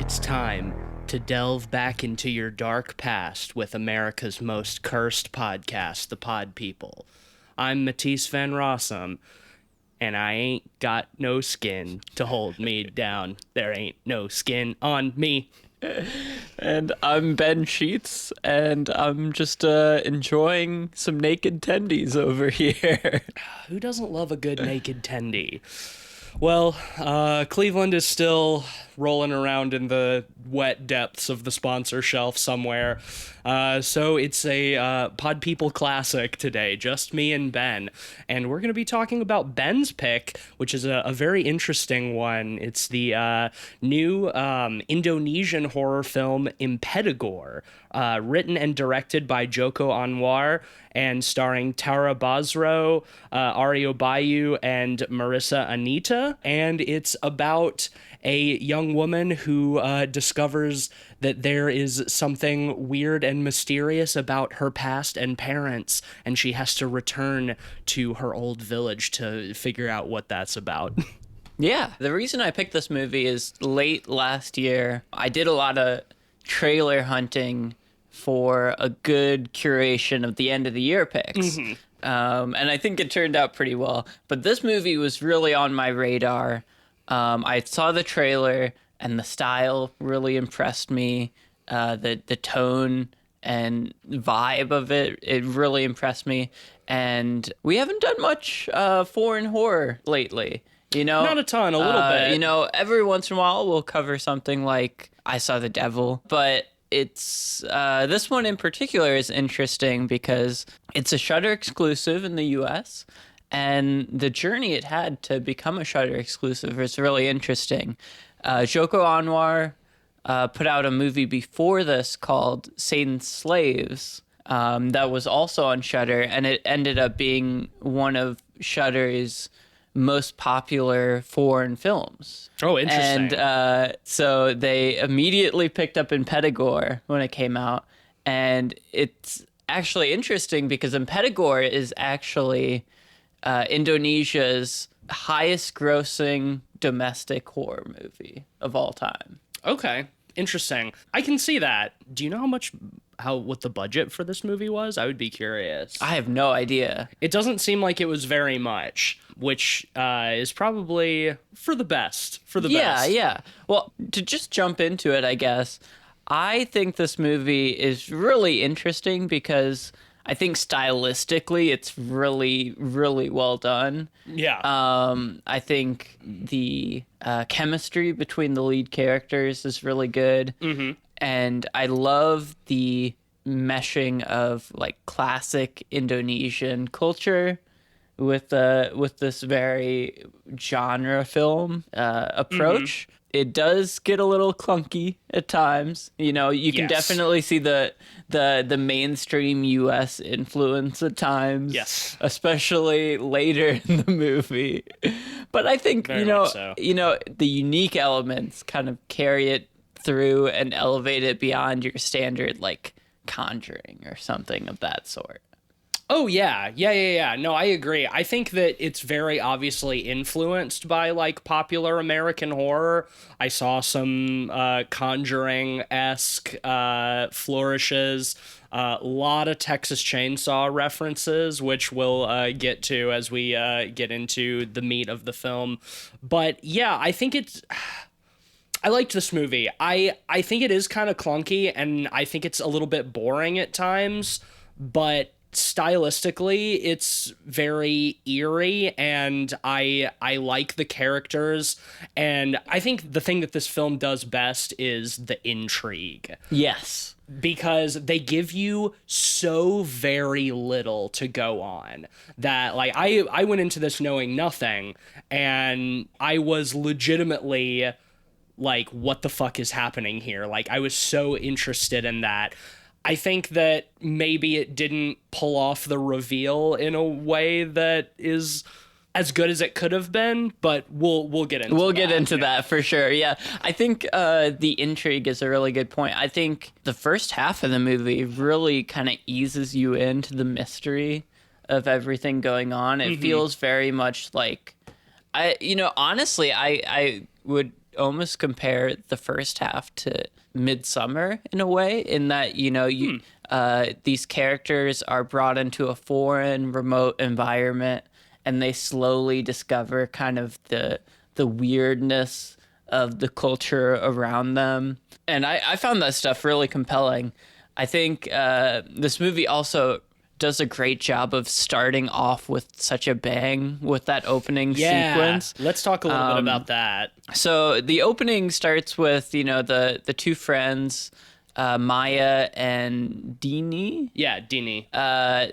It's time to delve back into your dark past with America's most cursed podcast, The Pod People. I'm Tisse Van Rossum, and I ain't got no skin to hold me down. There ain't no skin on me. And I'm Ben Sheets, and I'm just enjoying some naked tendies over here. Who doesn't love a good naked tendy? Well, Cleveland is still rolling around in the wet depths of the sponsor shelf somewhere. So it's a Pod People classic today, just me and Ben. And we're going to be talking about Ben's pick, which is a very interesting one. It's the new Indonesian horror film Impetigore, written and directed by Joko Anwar and starring Tara Basro, Aryo Bayu, and Marissa Anita. And it's about a young woman who discovers that there is something weird and mysterious about her past and parents, and she has to return to her old village to figure out what that's about. Yeah, the reason I picked this movie is late last year, I did a lot of trailer hunting for a good curation of the end of the year picks. Mm-hmm. And I think it turned out pretty well. But this movie was really on my radar. I saw the trailer, and the style really impressed me. The tone and vibe of it really impressed me. And we haven't done much foreign horror lately. You know, not a ton, a little bit. You know, every once in a while we'll cover something like I Saw the Devil, but it's this one in particular is interesting because it's a Shudder exclusive in the US, and the journey it had to become a Shudder exclusive is really interesting. Joko Anwar put out a movie before this called Satan's Slaves that was also on Shudder, and it ended up being one of Shudder's most popular foreign films. Oh, interesting. And so they immediately picked up Impetigore when it came out. And it's actually interesting because Impetigore is actually Indonesia's highest grossing domestic horror movie of all time. Okay, interesting. I can see that. Do you know what the budget for this movie was? I would be curious. I have no idea. It doesn't seem like it was very much, which is probably for the best. Yeah. Well, to just jump into it, I guess, I think this movie is really interesting because I think stylistically it's really, really well done. Yeah. I think the chemistry between the lead characters is really good. Mm-hmm. And I love the meshing of like classic Indonesian culture with this very genre film approach. Mm-hmm. It does get a little clunky at times. You know, you can definitely see the mainstream US influence at times. Yes. Especially later in the movie. But I think, Very much so. The unique elements kind of carry it through and elevate it beyond your standard like Conjuring or something of that sort. Oh, yeah. No, I agree. I think that it's very obviously influenced by, like, popular American horror. I saw some Conjuring-esque flourishes, a lot of Texas Chainsaw references, which we'll get to as we get into the meat of the film. But, yeah, I think I liked this movie. I think it is kind of clunky, and I think it's a little bit boring at times, but stylistically it's very eerie, and I like the characters, and I think the thing that this film does best is the intrigue. Yes. Because they give you so very little to go on that, like, I went into this knowing nothing, and I was legitimately like, what the fuck is happening here? Like, I was so interested in that. I think that maybe it didn't pull off the reveal in a way that is as good as it could have been, but we'll get into that. We'll get into that for sure. Yeah. I think the intrigue is a really good point. I think the first half of the movie really kind of eases you into the mystery of everything going on. It feels very much like honestly, I would almost compare the first half to Midsummer in a way, in that, you know, these characters are brought into a foreign, remote environment, and they slowly discover kind of the weirdness of the culture around them. And I found that stuff really compelling. I think this movie also does a great job of starting off with such a bang with that opening sequence. Let's talk a little bit about that. So the opening starts with, you know, the two friends, Maya and Dini. Yeah, Dini.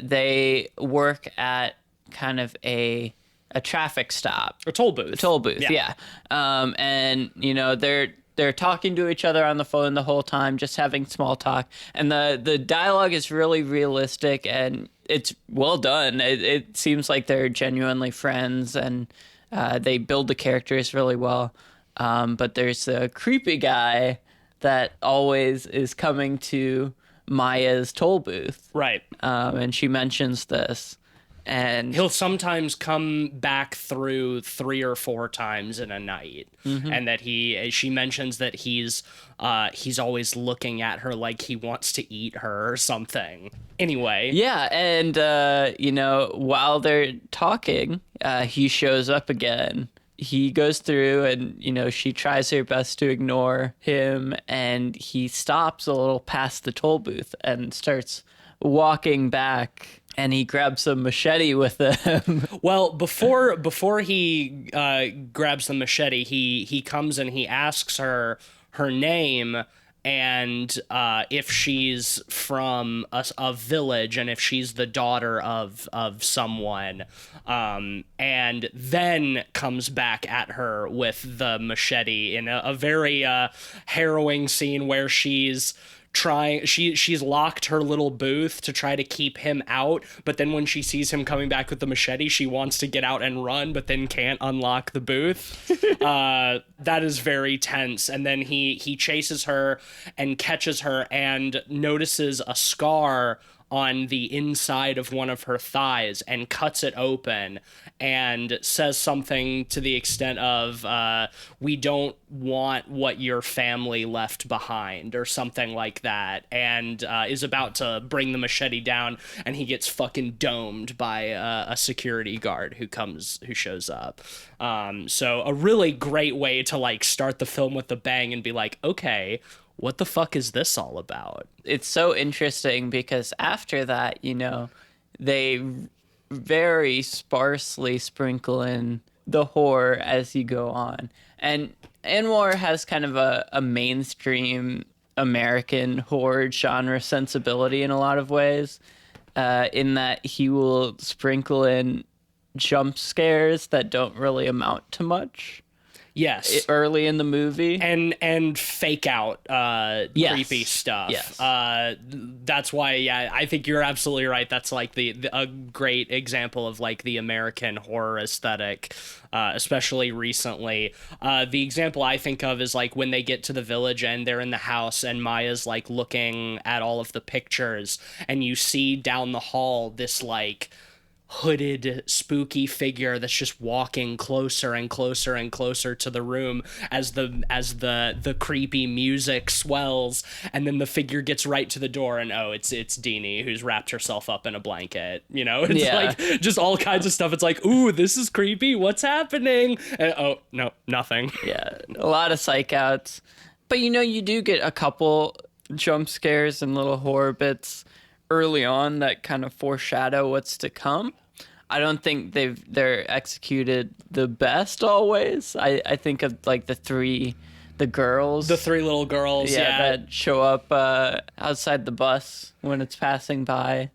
They work at kind of a traffic stop. A toll booth. Yeah. And, you know, they're talking to each other on the phone the whole time, just having small talk. And the dialogue is really realistic, and it's well done. It seems like they're genuinely friends, and they build the characters really well. But there's a creepy guy that always is coming to Maya's toll booth. Right. And she mentions this. And he'll sometimes come back through 3 or 4 times in a night, and that she mentions that he's always looking at her like he wants to eat her or something. Anyway, yeah, and you know, while they're talking, he shows up again. He goes through, and you know, she tries her best to ignore him, and he stops a little past the toll booth and starts walking back. And he grabs a machete with him. Well, before he grabs the machete, he comes and he asks her name and if she's from a village and if she's the daughter of someone, and then comes back at her with the machete in a very harrowing scene where she's locked her little booth to try to keep him out, but then when she sees him coming back with the machete, she wants to get out and run, but then can't unlock the booth. That is very tense. And then he chases her and catches her and notices a scar on the inside of one of her thighs and cuts it open and says something to the extent of, we don't want what your family left behind, or something like that, and is about to bring the machete down, and he gets fucking domed by a security guard who shows up. So a really great way to like start the film with a bang and be like, okay, what the fuck is this all about? It's so interesting because after that, you know, they very sparsely sprinkle in the horror as you go on. And Anwar has kind of a mainstream American horror genre sensibility in a lot of ways, in that he will sprinkle in jump scares that don't really amount to much. Yes. Early in the movie. And fake out creepy stuff. Yes. That's why, yeah, I think you're absolutely right. That's like a great example of like the American horror aesthetic, especially recently. The example I think of is like when they get to the village and they're in the house and Maya's like looking at all of the pictures, and you see down the hall this like hooded spooky figure that's just walking closer and closer and closer to the room as the creepy music swells, and then the figure gets right to the door and it's Dini who's wrapped herself up in a blanket, you know. It's like just all kinds of stuff. It's like, ooh, this is creepy, what's happening? And oh no, nothing. Yeah, a lot of psych outs, but you know, you do get a couple jump scares and little horror bits early on that kind of foreshadow what's to come. I don't think they're executed the best always. I think of like the three little girls, that show up outside the bus when it's passing by.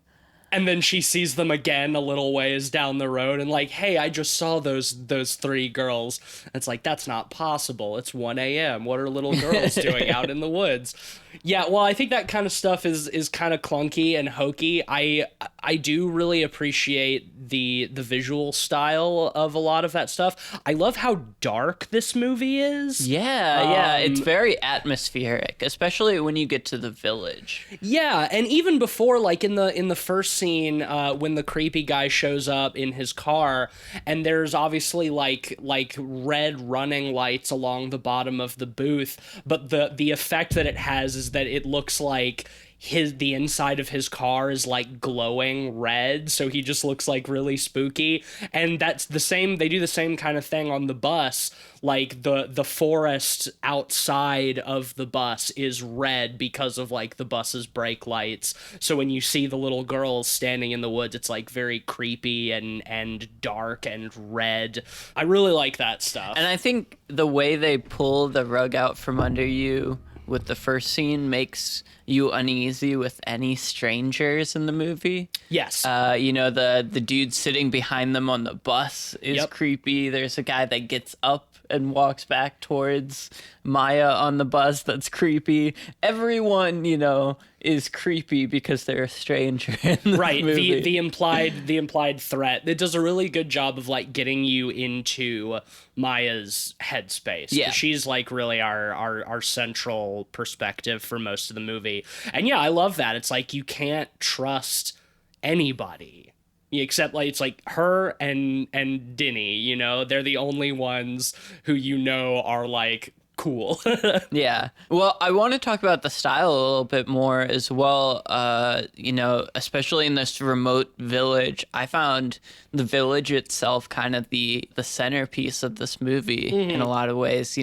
And then she sees them again a little ways down the road and like, hey, I just saw those 3 girls. It's like, that's not possible. It's 1 a.m. What are little girls doing out in the woods? Yeah, well, I think that kind of stuff is kind of clunky and hokey. I I do really appreciate the visual style of a lot of that stuff. I love how dark this movie is. Yeah, it's very atmospheric, especially when you get to the village. Yeah, and even before, like in the first scene, when the creepy guy shows up in his car, and there's obviously like red running lights along the bottom of the booth, but the effect that it has is that it looks like the inside of his car is like glowing red, so he just looks like really spooky. And that's the same, they do the same kind of thing on the bus. Like the forest outside of the bus is red because of like the bus's brake lights. So when you see the little girls standing in the woods, it's like very creepy and dark and red. I really like that stuff. And I think the way they pull the rug out from under you with the first scene makes you uneasy with any strangers in the movie. Yes. The dude sitting behind them on the bus is creepy. There's a guy that gets up and walks back towards Maya on the bus. That's creepy. Everyone, is creepy because they're a stranger in the movie. The implied threat. It does a really good job of like getting you into Maya's headspace. Yeah. She's like really our central perspective for most of the movie. And yeah, I love that. It's like you can't trust anybody. Except like it's like her and Dinny, they're the only ones who are like cool. Yeah. Well, I want to talk about the style a little bit more as well. Especially in this remote village, I found the village itself kind of the centerpiece of this movie in a lot of ways.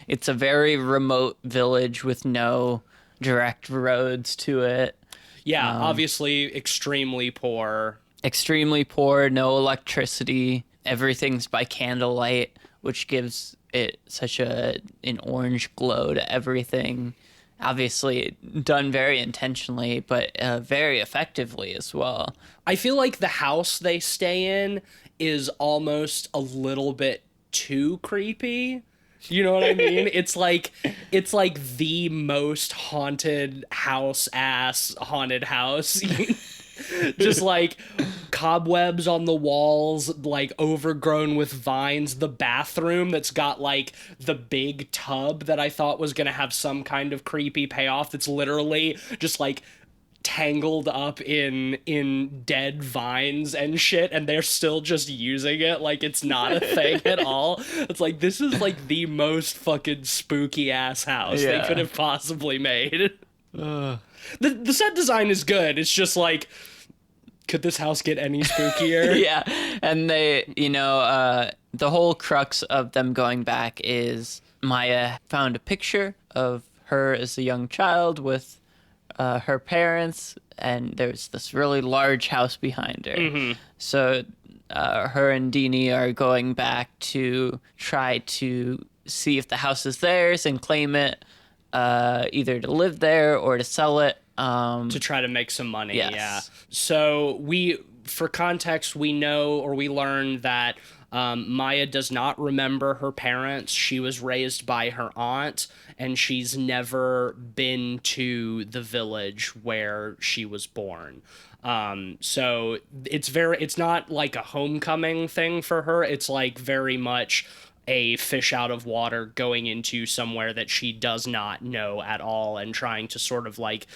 It's a very remote village with no direct roads to it. Yeah, obviously extremely poor. Extremely poor, no electricity. Everything's by candlelight, which gives it such an orange glow to everything. Obviously done very intentionally, but very effectively as well. I feel like the house they stay in is almost a little bit too creepy. You know what I mean? It's like the most haunted haunted house. Just like cobwebs on the walls, like overgrown with vines. The bathroom that's got like the big tub that I thought was gonna have some kind of creepy payoff, that's literally just like tangled up in dead vines and shit, and they're still just using it like it's not a thing at all. It's like, this is like the most fucking spooky ass house they could have possibly made. The set design is good. It's just like, could this house get any spookier? Yeah. And they, the whole crux of them going back is Maya found a picture of her as a young child with her parents, and there's this really large house behind her. Mm-hmm. So her and Dini are going back to try to see if the house is theirs and claim it, either to live there or to sell it. To try to make some money. Yes. Yeah. So for context, we learn that Maya does not remember her parents. She was raised by her aunt, and she's never been to the village where she was born. So it's not like a homecoming thing for her. It's like very much a fish out of water going into somewhere that she does not know at all and trying to sort of like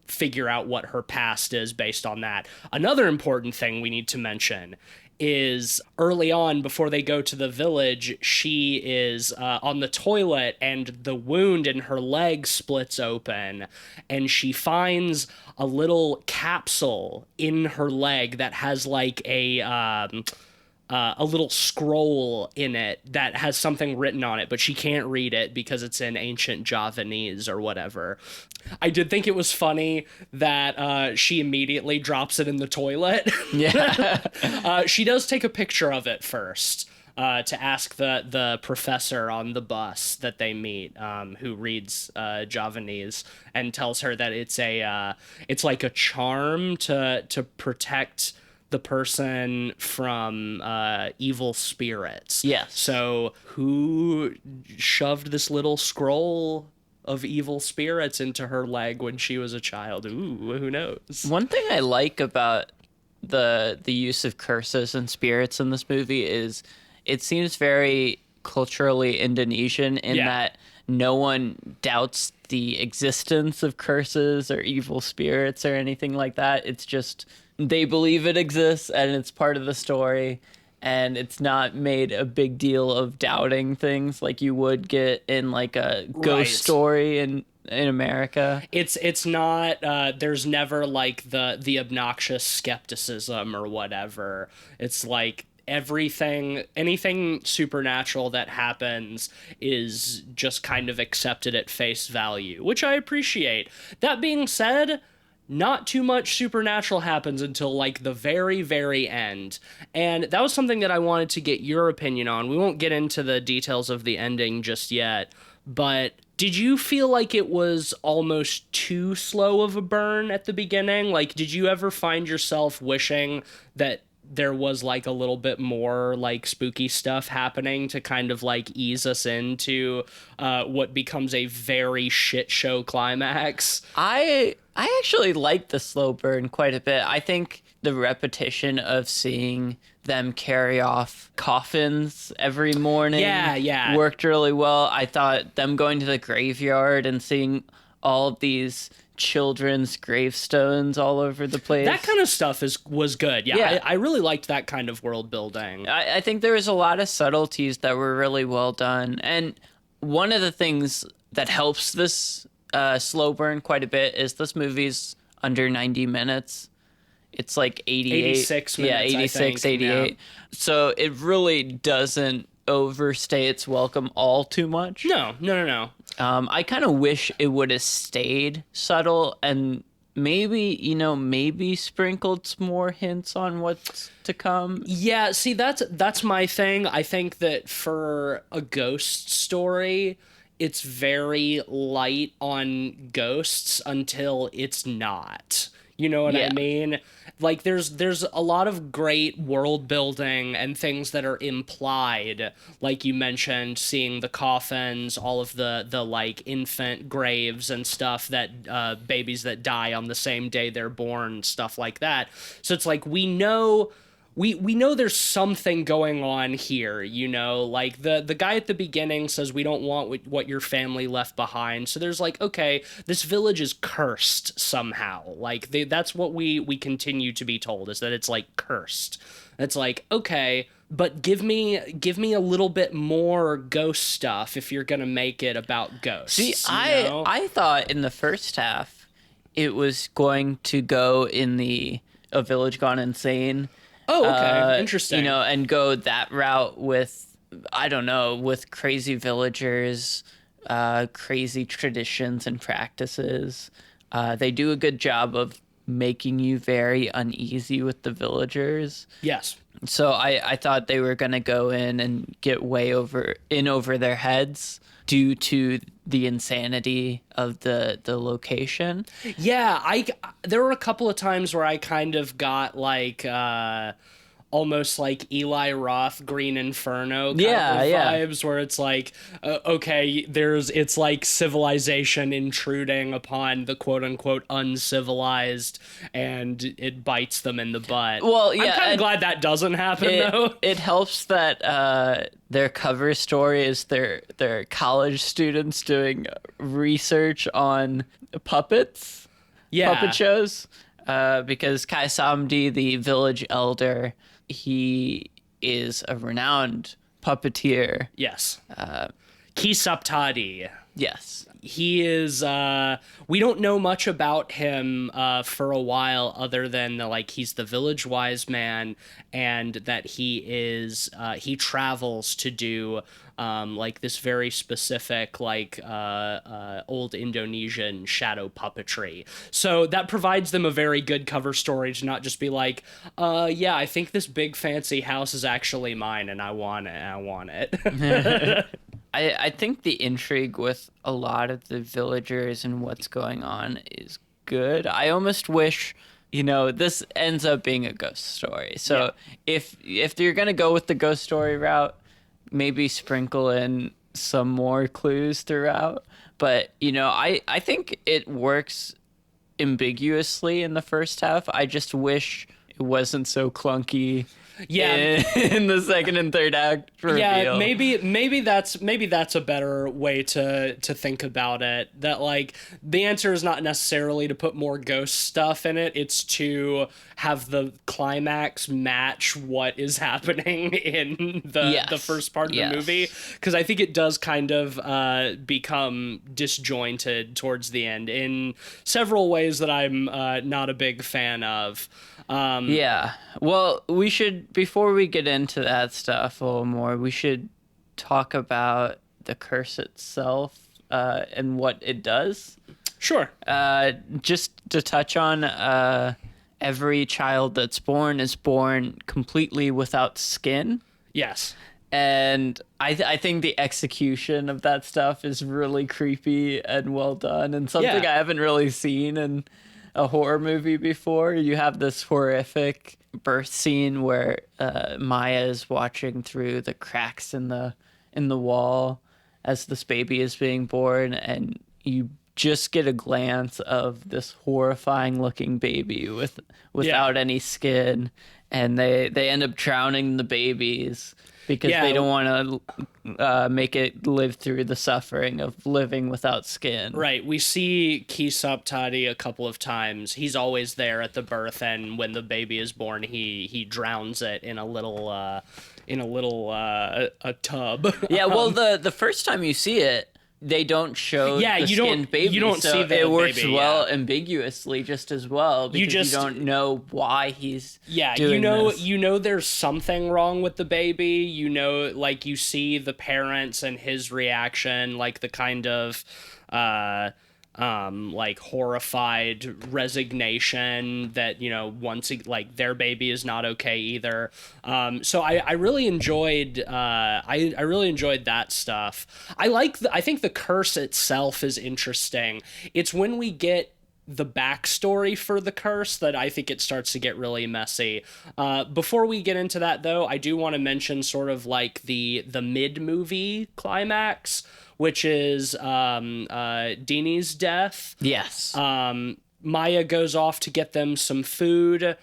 figure out what her past is based on that. Another important thing we need to mention is early on, before they go to the village, she is on the toilet and the wound in her leg splits open, and she finds a little capsule in her leg that has like a little scroll in it that has something written on it, but she can't read it because it's in ancient Javanese or whatever. I did think it was funny that she immediately drops it in the toilet. Yeah. She does take a picture of it first to ask the professor on the bus that they meet, who reads Javanese, and tells her that it's like a charm to protect the person from evil spirits. Yes. So who shoved this little scroll of evil spirits into her leg when she was a child? Ooh, who knows? One thing I like about the use of curses and spirits in this movie is it seems very culturally Indonesian in that no one doubts the existence of curses or evil spirits or anything like that. It's just they believe it exists and it's part of the story, and it's not made a big deal of doubting things like you would get in like a ghost story in America. It's not there's never like the obnoxious skepticism or whatever. It's like anything supernatural that happens is just kind of accepted at face value, which I appreciate. That being said, not too much supernatural happens until like the very, very end. And that was something that I wanted to get your opinion on. We won't get into the details of the ending just yet, but did you feel like it was almost too slow of a burn at the beginning? Like, did you ever find yourself wishing that there was like a little bit more like spooky stuff happening to kind of like ease us into what becomes a very shit show climax? I actually like the slow burn quite a bit. I think the repetition of seeing them carry off coffins every morning worked really well. I thought them going to the graveyard and seeing all of these children's gravestones all over the place. That kind of stuff was good. Yeah. I really liked that kind of world building. I think there was a lot of subtleties that were really well done. And one of the things that helps this slow burn quite a bit is this movie's under 90 minutes. It's like 86 minutes. Yeah, 86, 88. Yeah. So it really doesn't overstay its welcome all too much. No. I kind of wish it would have stayed subtle and maybe sprinkled some more hints on what's to come. Yeah, see, that's my thing. I think that for a ghost story, it's very light on ghosts until it's not. You know what I mean? Like, there's a lot of great world building and things that are implied, like you mentioned, seeing the coffins, all of the like infant graves and stuff that babies that die on the same day they're born, stuff like that. So it's like we know there's something going on here, you know, like the guy at the beginning says we don't want what your family left behind. So there's like, okay, this village is cursed somehow. Like that's what we continue to be told, is that it's like cursed. It's like, okay, but give me a little bit more ghost stuff if you're going to make it about ghosts. See, I thought in the first half it was going to go in A Village Gone Insane. Oh, okay. Interesting. You know, and go that route with, I don't know, with crazy villagers, crazy traditions and practices. They do a good job of making you very uneasy with the villagers. Yes. So I thought they were going to go in and get way over their heads due to the insanity of the location. Yeah, there were a couple of times where I kind of got like almost like Eli Roth Green Inferno kind of vibes, where it's like okay, it's like civilization intruding upon the quote unquote uncivilized, and it bites them in the butt. Well, yeah, I'm kind of glad that doesn't happen though. It helps that their cover story is their college students doing research on puppets, puppet shows, because Kai Samdi, the village elder, he is a renowned puppeteer. Yes. Ki Saptadi. Yes. He is, we don't know much about him for a while, other than he's the village wise man, and that he travels to do this very specific old Indonesian shadow puppetry. So that provides them a very good cover story to not just be like, yeah, I think this big fancy house is actually mine and I want it. I think the intrigue with a lot of the villagers and what's going on is good. I almost wish, this ends up being a ghost story. So if you're going to go with the ghost story route, maybe sprinkle in some more clues throughout. But, I think it works ambiguously in the first half. I just wish it wasn't so clunky. Yeah, in the second and third act reveal. Yeah, maybe that's a better way to think about it. That like the answer is not necessarily to put more ghost stuff in it. It's to have the climax match what is happening in the first part of the movie, because I think it does kind of become disjointed towards the end in several ways that I'm not a big fan of. Yeah. Well, we should, before we get into that stuff a little more, we should talk about the curse itself and what it does. Sure. Just to touch on, every child that's born is born completely without skin. Yes. And I think the execution of that stuff is really creepy and well done, and something I haven't really seen in a horror movie before. You have this horrific birth scene where Maya is watching through the cracks in the wall as this baby is being born, and you just get a glance of this horrifying looking baby without any skin, and they end up drowning the babies because they don't want to make it live through the suffering of living without skin. Right. We see Kisaptari a couple of times. He's always there at the birth, and when the baby is born, he drowns it in a little a tub. Yeah. Well, the first time you see it, they don't show the skinned baby. You don't see the it works baby, well ambiguously just as well, because you don't know why he's doing this. You know there's something wrong with the baby. You know, like, you see the parents and his reaction, like the kind of like horrified resignation that, you know, once like their baby is not okay either. So I really enjoyed I really enjoyed that stuff. I think the curse itself is interesting. It's when we get the backstory for the curse that I think it starts to get really messy. Before we get into that, though, I do want to mention sort of like the mid-movie climax, which is Dini's death. Yes. Maya goes off to get them some food.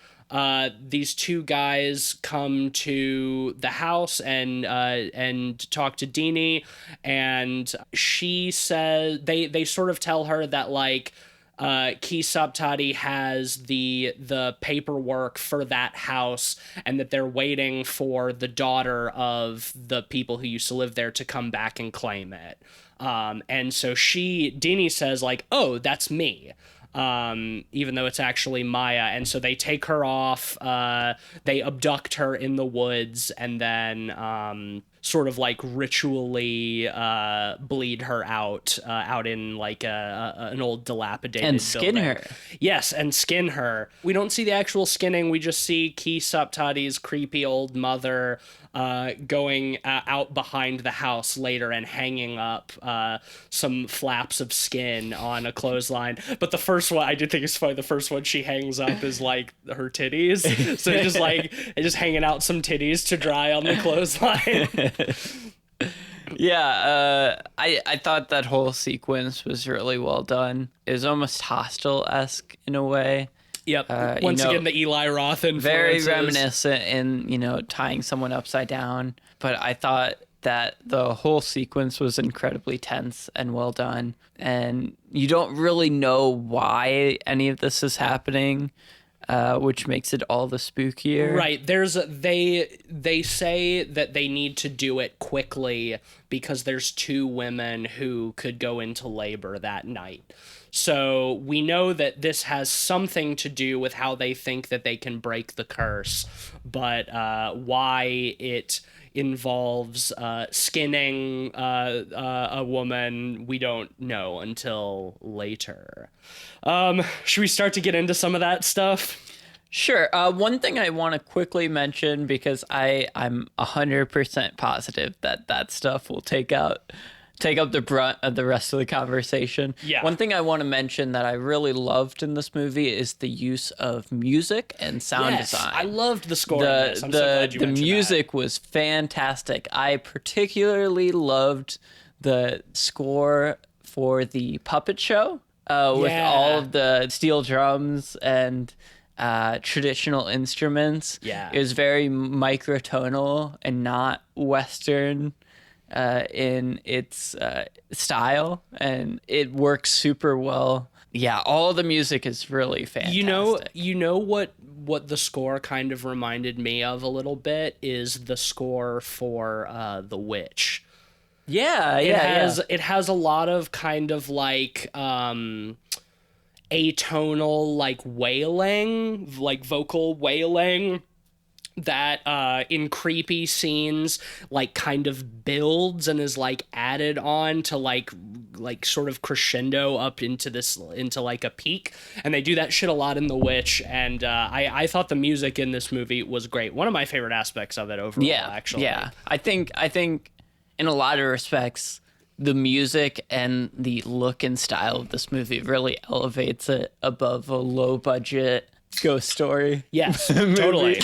These two guys come to the house and talk to Dini, and she says they sort of tell her that, like, Kisaptari has the paperwork for that house, and that they're waiting for the daughter of the people who used to live there to come back and claim it. And so Dini says, like, oh, that's me. Even though it's actually Maya. And so they take her off, they abduct her in the woods, and then sort of like ritually bleed her out in like an old dilapidated and skin building. her. Yes, and skin her. We don't see the actual skinning. We just see Kisaptari's creepy old mother going out behind the house later and hanging up some flaps of skin on a clothesline. But the first one, I did think it's funny, the first one she hangs up is like her titties. So just hanging out some titties to dry on the clothesline. Yeah, I thought that whole sequence was really well done. It was almost Hostel-esque in a way. Yep. Once again, the Eli Roth influences. Very reminiscent in, tying someone upside down. But I thought that the whole sequence was incredibly tense and well done. And you don't really know why any of this is happening, which makes it all the spookier. Right. They say that they need to do it quickly because there's two women who could go into labor that night. So we know that this has something to do with how they think that they can break the curse, but why it involves skinning a woman, we don't know until later. Should we start to get into some of that stuff? Sure. One thing I want to quickly mention, because I'm 100% positive that stuff will take up the brunt of the rest of the conversation. Yeah. One thing I want to mention that I really loved in this movie is the use of music and sound design. I loved the score. I'm so glad you mentioned the music that. was fantastic. I particularly loved the score for the puppet show with all of the steel drums and traditional instruments. Yeah. It was very microtonal and not Western in its style, and it works super well. Yeah, all the music is really fantastic. You know what the score kind of reminded me of a little bit is the score for The Witch. Yeah, It has a lot of kind of like atonal like wailing, like vocal wailing that in creepy scenes like kind of builds and is like added on to like sort of crescendo up into like a peak, and they do that shit a lot in The Witch, and I thought the music in this movie was great. One of my favorite aspects of it overall, actually. Yeah, I think in a lot of respects the music and the look and style of this movie really elevates it above a low budget ghost story. Yes, totally.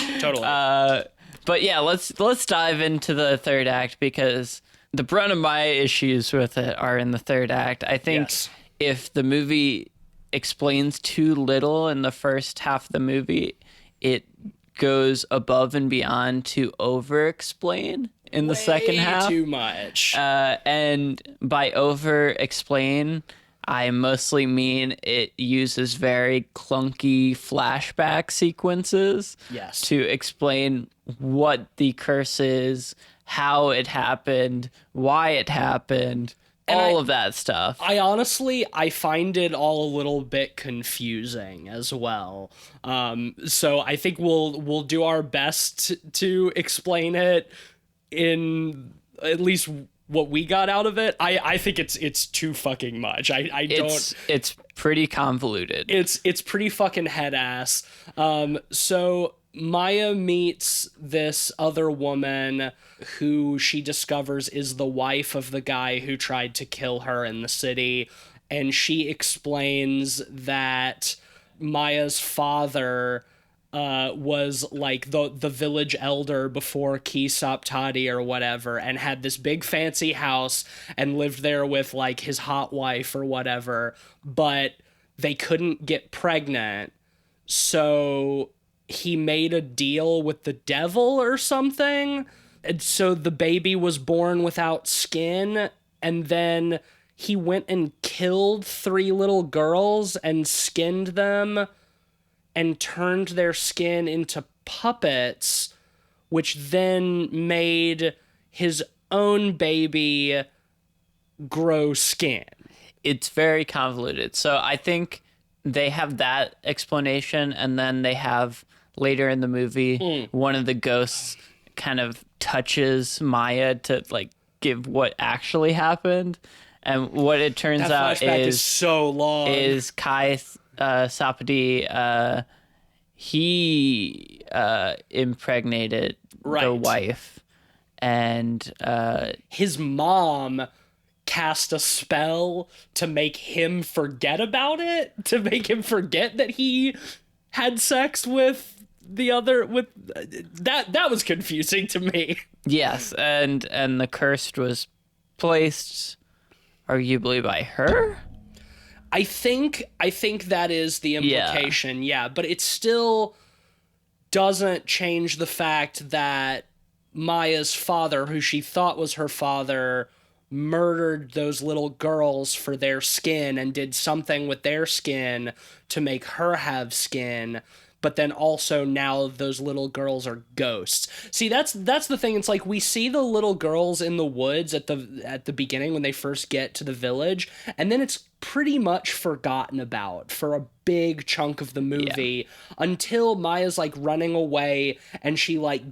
But yeah, let's dive into the third act, because the brunt of my issues with it are in the third act. I think if the movie explains too little in the first half of the movie, it goes above and beyond to over-explain in the second half. Too much. And by over-explain, I mostly mean it uses very clunky flashback sequences to explain what the curse is, how it happened, why it happened, and all of that stuff. I find it all a little bit confusing as well. So I think we'll do our best to explain it in at least what we got out of it. I think it's too fucking much. It's pretty convoluted. It's pretty fucking head ass. So Maya meets this other woman who she discovers is the wife of the guy who tried to kill her in the city, and she explains that Maya's father was like the village elder before Ki Saptati or whatever, and had this big fancy house and lived there with like his hot wife or whatever, but they couldn't get pregnant, so he made a deal with the devil or something, and so the baby was born without skin, and then he went and killed 3 little girls and skinned them and turned their skin into puppets, which then made his own baby grow skin. It's very convoluted. So I think they have that explanation, and then they have later in the movie one of the ghosts kind of touches Maya to like give what actually happened, and what it turns out is so long is Kai Sapadi, he impregnated the wife, and his mom cast a spell to make him forget about it, to make him forget that he had sex with the other, with that was confusing to me. Yes, and the curse was placed arguably by her. I think that is the implication, yeah, but it still doesn't change the fact that Maya's father, who she thought was her father, murdered those little girls for their skin and did something with their skin to make her have skin. But then also now those little girls are ghosts. See, that's the thing. It's like we see the little girls in the woods at the beginning when they first get to the village, and then it's pretty much forgotten about for a big chunk of the movie until Maya's like running away and she like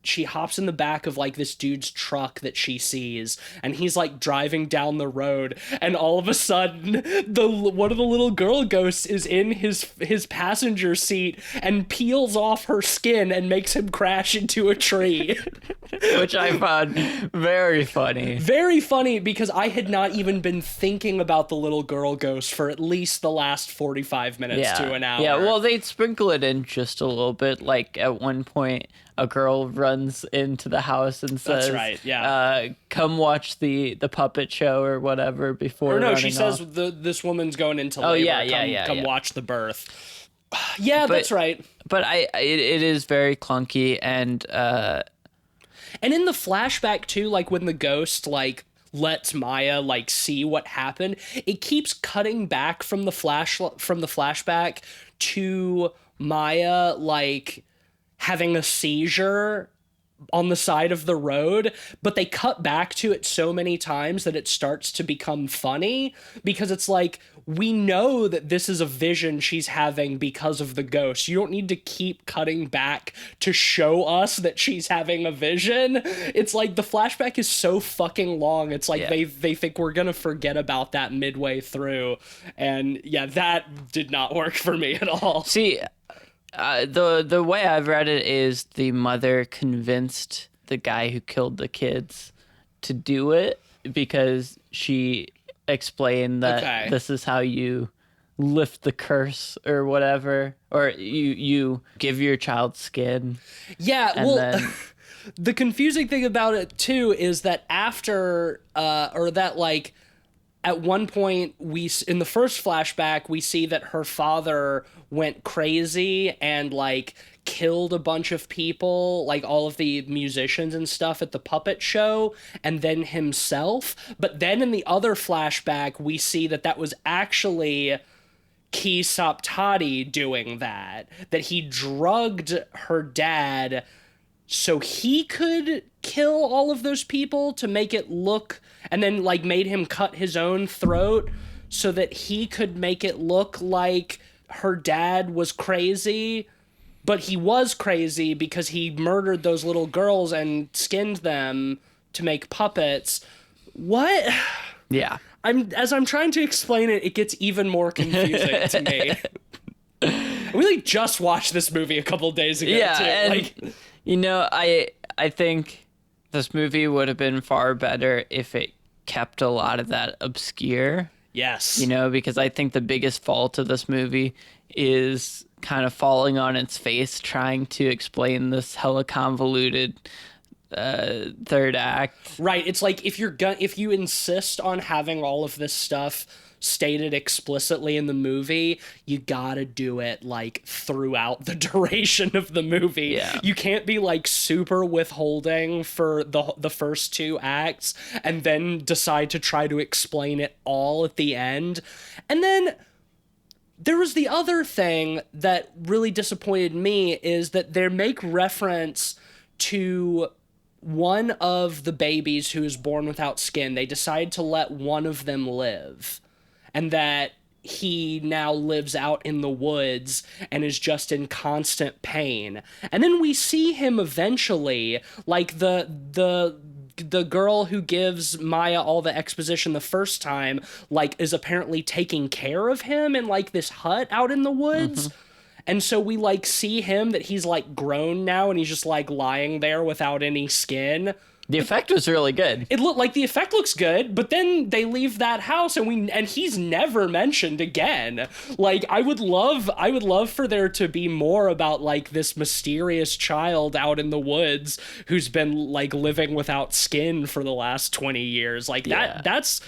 she hops in the back of like this dude's truck that she sees, and he's like driving down the road, and all of a sudden one of the little girl ghosts is in his passenger seat and peels off her skin and makes him crash into a tree. Which I found very funny. Very funny, because I had not even been thinking about the little girl ghost for at least the last 45 minutes to an hour. Yeah, well, they'd sprinkle it in just a little bit. Like at one point, a girl runs into the house and says, "That's right, come watch the puppet show or whatever." Before, or no, she says this woman's going into labor. Come watch the birth. Yeah, that's right. But it is very clunky, and in the flashback too, like when the ghost like lets Maya like see what happened, it keeps cutting back from the flashback to Maya like having a seizure on the side of the road, but they cut back to it so many times that it starts to become funny, because it's like, we know that this is a vision she's having because of the ghost. You don't need to keep cutting back to show us that she's having a vision. It's like the flashback is so fucking long. It's like they think we're gonna forget about that midway through, and yeah, that did not work for me at all. See, the way I've read it is the mother convinced the guy who killed the kids to do it because she explained that this is how you lift the curse or whatever, or you give your child skin. Yeah, then... the confusing thing about it too is that after or that like at one point in the first flashback we see that her father went crazy and like killed a bunch of people, like all of the musicians and stuff at the puppet show, and then himself. But then in the other flashback we see that was actually Ki Saptati doing that he drugged her dad so he could kill all of those people to make it look, and then like made him cut his own throat so that he could make it look like her dad was crazy, but he was crazy because he murdered those little girls and skinned them to make puppets. What? Yeah. As I'm trying to explain it, it gets even more confusing to me. We like just watched this movie a couple days ago. Yeah, too. and like, you know, I think this movie would have been far better if it kept a lot of that obscure. Yes. You know, because I think the biggest fault of this movie is kind of falling on its face trying to explain this hella convoluted third act. Right. It's like if you insist on having all of this stuff stated explicitly in the movie, you gotta do it like throughout the duration of the movie. Yeah. You can't be like super withholding for the first two acts and then decide to try to explain it all at the end. And then there was the other thing that really disappointed me, is that they make reference to one of the babies who is born without skin. They decide to let one of them live, and that he now lives out in the woods and is just in constant pain. And then we see him eventually, like the girl who gives Maya all the exposition the first time, like, is apparently taking care of him in like this hut out in the woods. Mm-hmm. And so we like see him that he's like grown now and he's just like lying there without any skin. The effect was really good. It looked like the effect looks good, but then they leave that house and he's never mentioned again. Like, I would love for there to be more about like this mysterious child out in the woods who's been like living without skin for the last 20 years. Like that's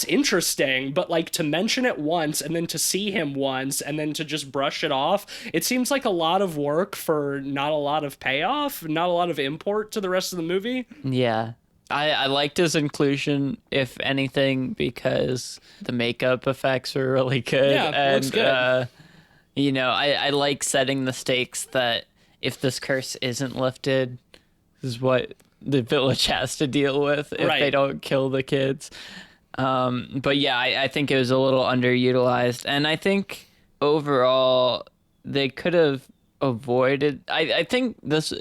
interesting, but like to mention it once and then to see him once and then to just brush it off, it seems like a lot of work for not a lot of payoff, not a lot of import to the rest of the movie. Yeah. I liked his inclusion, if anything, because the makeup effects were really good. Yeah, and, looks good. You know, I like setting the stakes that if this curse isn't lifted, this is what the village has to deal with if they don't kill the kids. But yeah, I think it was a little underutilized. And I think overall, they could have avoided... I think this...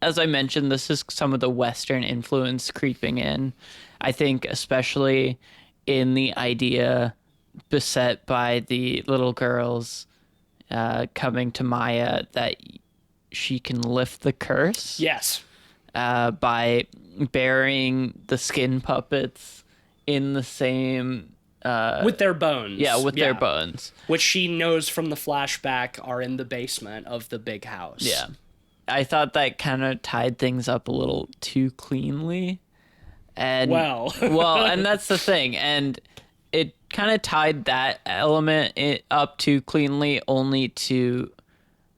As I mentioned, this is some of the Western influence creeping in. I think especially in the idea beset by the little girls coming to Maya that she can lift the curse. Yes. By burying the skin puppets in the same... with their bones. Yeah, with their bones. Which she knows from the flashback are in the basement of the big house. Yeah. I thought that kind of tied things up a little too cleanly. And well, and that's the thing. And it kind of tied that element up too cleanly, only to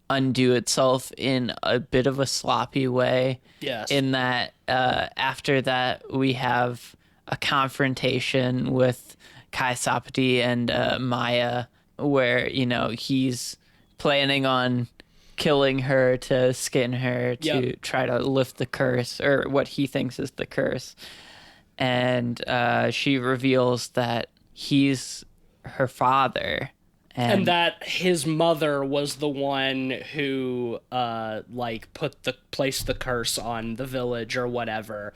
undo itself in a bit of a sloppy way. Yes. In that, after that, we have a confrontation with Kai Sapati and Maya, where, you know, he's planning on killing her to skin her to try to lift the curse, or what he thinks is the curse. And she reveals that he's her father. And that his mother was the one who like placed the curse on the village or whatever.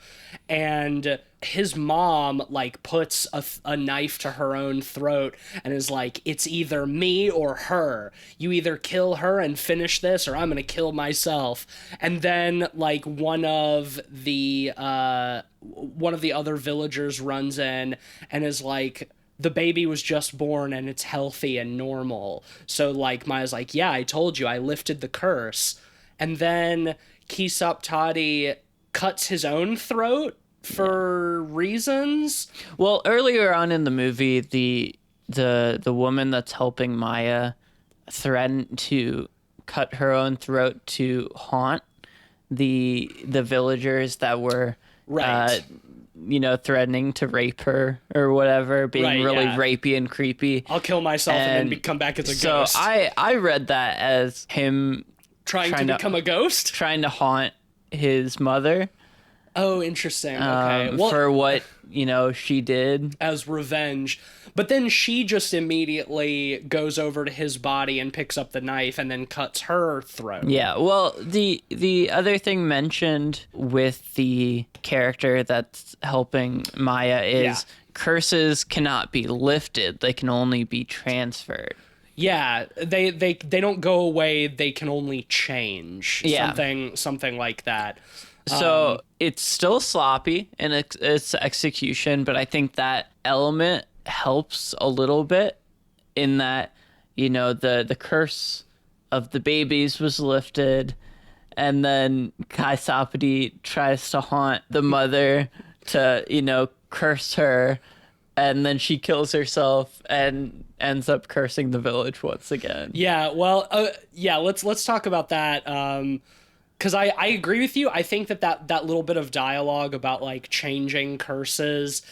And his mom like puts a knife to her own throat and is like, it's either me or her. You either kill her and finish this, or I'm gonna kill myself. And then like one of the other villagers runs in and is like, the baby was just born and it's healthy and normal. So like Maya's like, yeah, I told you, I lifted the curse. And then Kisaptati cuts his own throat for reasons. Well, earlier on in the movie, the woman that's helping Maya threatened to cut her own throat to haunt the villagers that were Right. you know, threatening to rape her or whatever, being really rapey and creepy. I'll kill myself and then come back as a ghost. So I read that as him trying to become a ghost? Trying to haunt his mother. Oh, interesting. Okay. Well, for what, you know, she did. As revenge. But then she just immediately goes over to his body and picks up the knife and then cuts her throat. Yeah, well, the other thing mentioned with the character that's helping Maya is curses cannot be lifted. They can only be transferred. Yeah, they don't go away. They can only change. Yeah. Something like that. So it's still sloppy in its execution, but I think that element helps a little bit in that, you know, the curse of the babies was lifted, and then Kai Sapati tries to haunt the mother to, you know, curse her, and then she kills herself and ends up cursing the village once again. Yeah, well, let's talk about that. Because I agree with you. I think that little bit of dialogue about like changing curses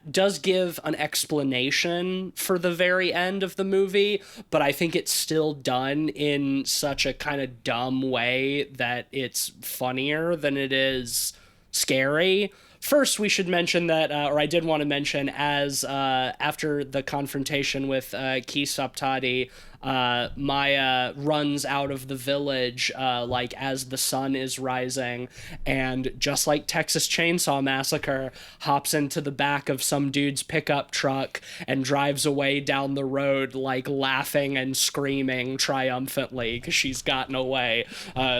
does give an explanation for the very end of the movie, but I think it's still done in such a kind of dumb way that it's funnier than it is scary. First, we should mention that, or I did want to mention, as after the confrontation with Kisaptati, Maya runs out of the village like as the sun is rising, and just like Texas Chainsaw Massacre, hops into the back of some dude's pickup truck and drives away down the road like laughing and screaming triumphantly because she's gotten away.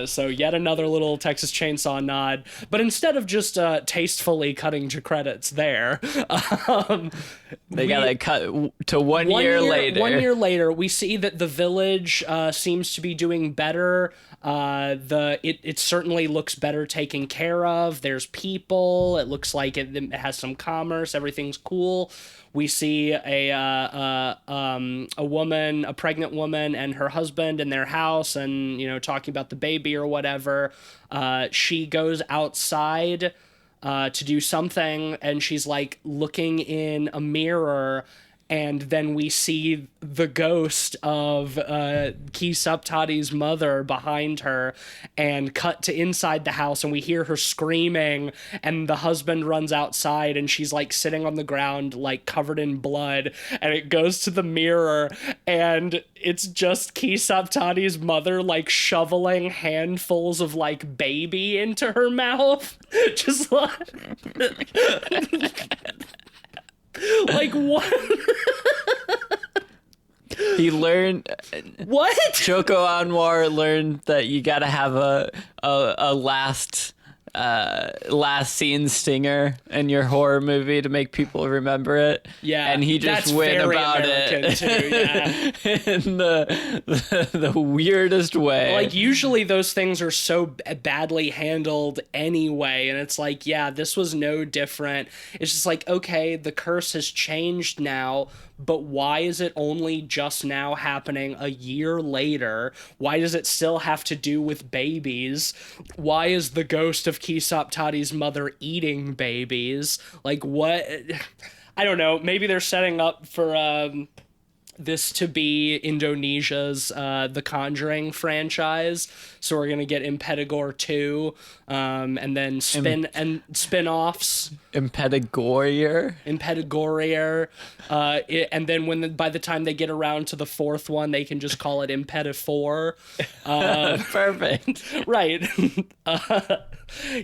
So yet another little Texas Chainsaw nod, but instead of just tastefully cutting to credits there, they gotta cut to 1 year later. 1 year later, we see that the village seems to be doing better. It certainly looks better taken care of. There's people. It looks like it has some commerce. Everything's cool. We see a woman, a pregnant woman, and her husband in their house, and you know, talking about the baby or whatever. She goes outside to do something, and she's like looking in a mirror, and then we see the ghost of Kisaptati's mother behind her, and cut to inside the house, and we hear her screaming, and the husband runs outside, and she's like sitting on the ground like covered in blood, and it goes to the mirror, and it's just Kisaptati's mother like shoveling handfuls of like baby into her mouth. Just like like what? He learned What? Joko Anwar learned that you gotta have a last last scene stinger in your horror movie to make people remember it. Yeah, and he just that's went very about American it too, yeah. in the weirdest way. Like, usually those things are so badly handled anyway, and it's like, yeah, this was no different. It's just like, okay, the curse has changed now, but why is it only just now happening a year later? Why does it still have to do with babies? Why is the ghost of Kisop Tadi's mother eating babies? Like, what? I don't know. Maybe they're setting up for this to be Indonesia's The Conjuring franchise. So we're gonna get Impetigore 2, and then spin-offs. Impetigore. And then by the time they get around to the fourth one, they can just call it Impetifor. Perfect. Right.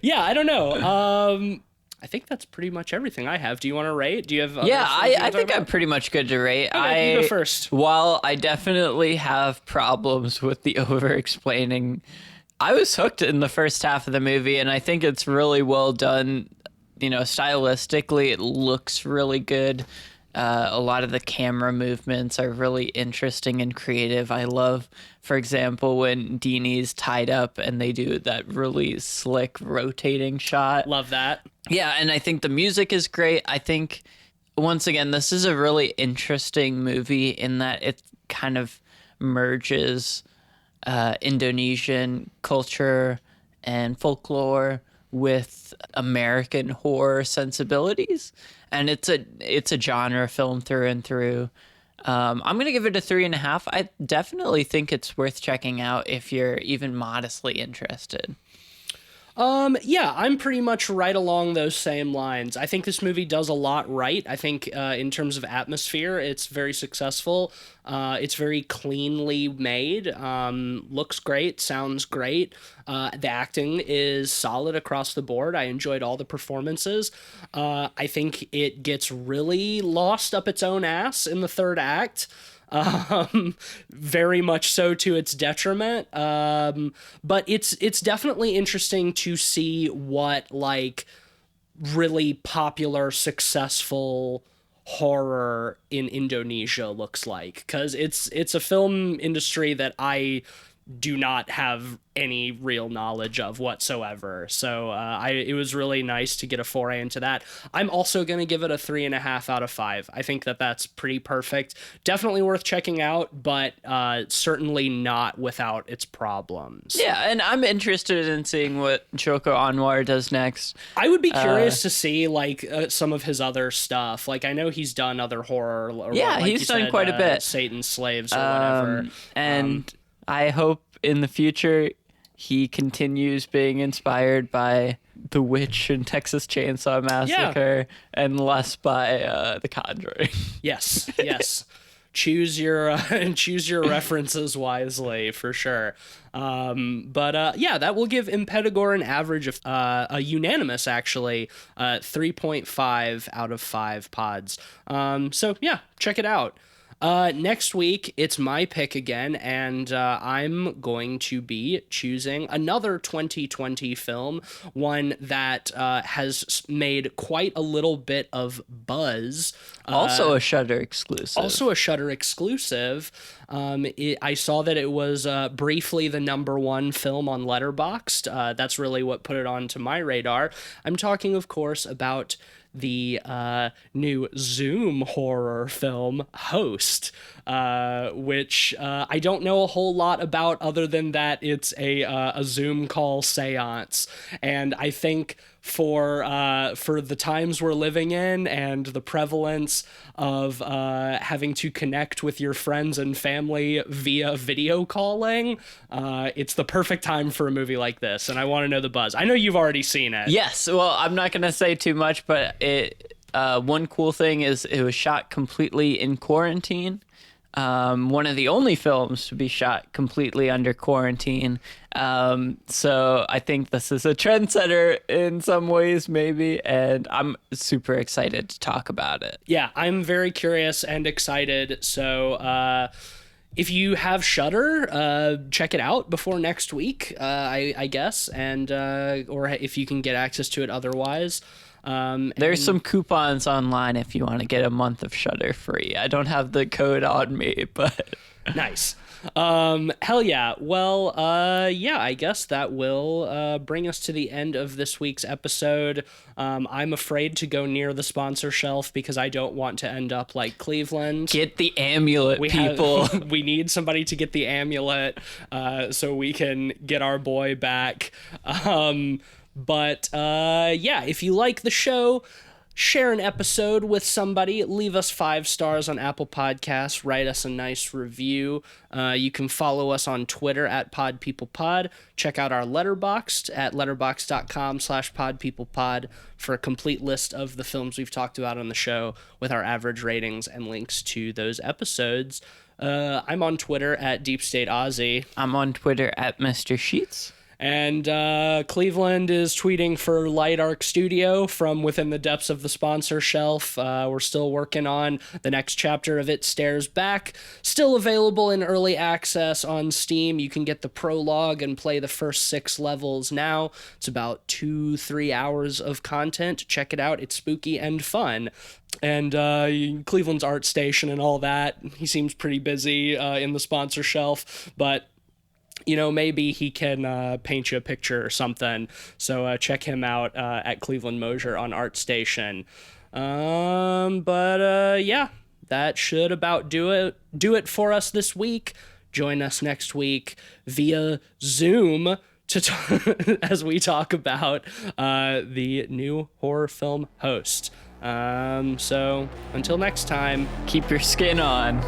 Yeah, I don't know. I think that's pretty much everything I have. Do you want to rate? Do you have? Yeah, I think I'm pretty much good to rate. Okay, you go first. While I definitely have problems with the over-explaining, I was hooked in the first half of the movie, and I think it's really well done. You know, stylistically, it looks really good. A lot of the camera movements are really interesting and creative. I love, for example, when Deanie's tied up and they do that really slick rotating shot. Love that. Yeah, and I think the music is great. I think, once again, this is a really interesting movie in that it kind of merges Indonesian culture and folklore with American horror sensibilities, and it's a genre film through and through. I'm gonna give it a 3.5. I definitely think it's worth checking out if you're even modestly interested. Yeah, I'm pretty much right along those same lines. I think this movie does a lot right. I think in terms of atmosphere, it's very successful. It's very cleanly made. Looks great, sounds great. The acting is solid across the board. I enjoyed all the performances. I think it gets really lost up its own ass in the third act. Very much so to its detriment. But it's definitely interesting to see what like really popular, successful horror in Indonesia looks like, because it's a film industry that I do not have any real knowledge of whatsoever. So it was really nice to get a foray into that. I'm also going to give it a 3.5 out of 5. I think that's pretty perfect. Definitely worth checking out, but certainly not without its problems. Yeah, and I'm interested in seeing what Joko Anwar does next. I would be curious to see like some of his other stuff. Like, I know he's done other horror. Or, yeah, like he's done said, quite a bit. Satan's Slaves or whatever. And I hope in the future he continues being inspired by The Witch and Texas Chainsaw Massacre and less by The Conjuring. Yes. Choose your references wisely, for sure. Yeah, that will give Impetigore an average of a unanimous, actually, 3.5 out of 5 pods. So yeah, check it out. Next week, it's my pick again, and I'm going to be choosing another 2020 film, one that has made quite a little bit of buzz. Also a Shudder exclusive. I saw that it was briefly the #1 film on Letterboxd. That's really what put it onto my radar. I'm talking, of course, about the new Zoom horror film Host, which I don't know a whole lot about other than that it's a Zoom call seance. And I think for the times we're living in and the prevalence of having to connect with your friends and family via video calling, it's the perfect time for a movie like this. And I want to know the buzz. I know you've already seen it. Yes. Well, I'm not going to say too much, but one cool thing is it was shot completely in quarantine. One of the only films to be shot completely under quarantine. So I think this is a trendsetter in some ways, maybe, and I'm super excited to talk about it. Yeah, I'm very curious and excited. So, if you have Shudder, check it out before next week, I guess, and or if you can get access to it otherwise. There's some coupons online if you want to get a month of Shudder free. I don't have the code on me, but nice. Hell yeah. Well, yeah, I guess that will bring us to the end of this week's episode. I'm afraid to go near the sponsor shelf because I don't want to end up like Cleveland. Get the amulet, people. We need somebody to get the amulet so we can get our boy back. But yeah, if you like the show, share an episode with somebody, leave us 5 stars on Apple Podcasts, write us a nice review. You can follow us on Twitter at PodPeoplePod. Check out our Letterboxd at letterboxd.com/PodPeoplePod for a complete list of the films we've talked about on the show with our average ratings and links to those episodes. I'm on Twitter at Deep State Aussie. I'm on Twitter at Mr. Sheets. And Cleveland is tweeting for Light Arc Studio from within the depths of the sponsor shelf. We're still working on the next chapter of It Stares Back. Still available in early access on Steam. You can get the prologue and play the first 6 levels now. It's about 2-3 hours of content. Check it out. It's spooky and fun. And Cleveland's art station and all that. He seems pretty busy in the sponsor shelf, but you know, maybe he can paint you a picture or something. So check him out at Cleveland Mosier on ArtStation. But yeah, that should about do it for us this week. Join us next week via Zoom as we talk about the new horror film Host. So until next time, keep your skin on.